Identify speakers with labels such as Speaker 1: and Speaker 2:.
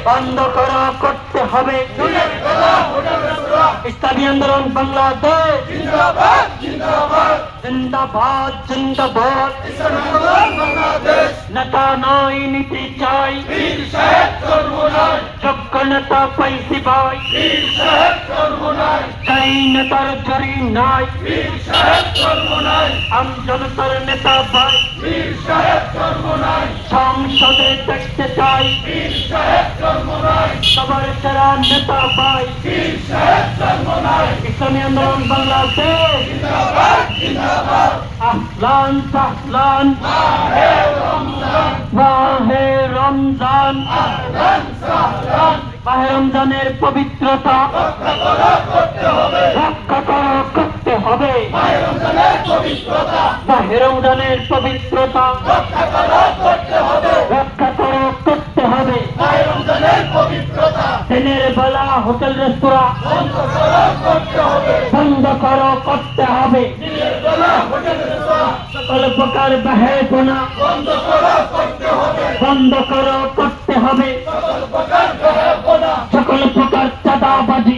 Speaker 1: বন্ধ করা করতে হবে। ইসলামী আন্দোলন বাংলাদেশ
Speaker 2: জিন্দাবাদ জিন্দাবাদ
Speaker 1: জিন্দাবাদ জিন্দাবাদ। নেতা নয় নীতি চাই,
Speaker 2: পীর সাহেব সর্বনাশ,
Speaker 1: যোগ্য নেতা পাইছি ভাই,
Speaker 2: পীর সাহেব সর্বনাশ,
Speaker 1: চাই নেতার জুরি নাই,
Speaker 2: পীর সাহেব সর্বনাশ,
Speaker 1: আমজনতার নেতা ভাই,
Speaker 2: পীর সাহেব সর্বনাশ,
Speaker 1: সংসদে দেখতে চাই
Speaker 2: পীর সাহেব সর্বনাশ,
Speaker 1: সবার সেরা নেতা ভাই,
Speaker 2: পীর সাহেব সর্বনাশ।
Speaker 1: ইসলামী আন্দোলন বাংলাদেশ
Speaker 2: জিন্দাবাদ জিন্দাবাদ।
Speaker 1: আহলান সাহলান
Speaker 2: মাহে রমজান,
Speaker 1: মাহে রমজান।
Speaker 2: আহলান সাহলান,
Speaker 1: মাহে রমজানের পবিত্রতা
Speaker 2: রক্ষা করা করতে হবে।
Speaker 1: রক্ষা করা করতে হবে।
Speaker 2: মাহে রমজানের পবিত্রতা
Speaker 1: মাহে রমজানের পবিত্রতা
Speaker 2: রক্ষা করা করতে হবে।
Speaker 1: রক্ষা করা করতে হবে।
Speaker 2: মাহে রমজানের পবিত্রতা
Speaker 1: দিনের বেলা হোটেল রেস্তোরাঁ
Speaker 2: বন্ধ করা করতে হবে।
Speaker 1: বন্ধ করা করতে হবে।
Speaker 2: দিনের বেলা হোটেল রেস্তোরাঁ
Speaker 1: সকল প্রকার বাহেপনা
Speaker 2: বন্ধ করা করতে হবে।
Speaker 1: বন্ধ করা করতে হবে।
Speaker 2: সকল প্রকার ব্যবহার
Speaker 1: সকল প্রকার চাঁদাবাজি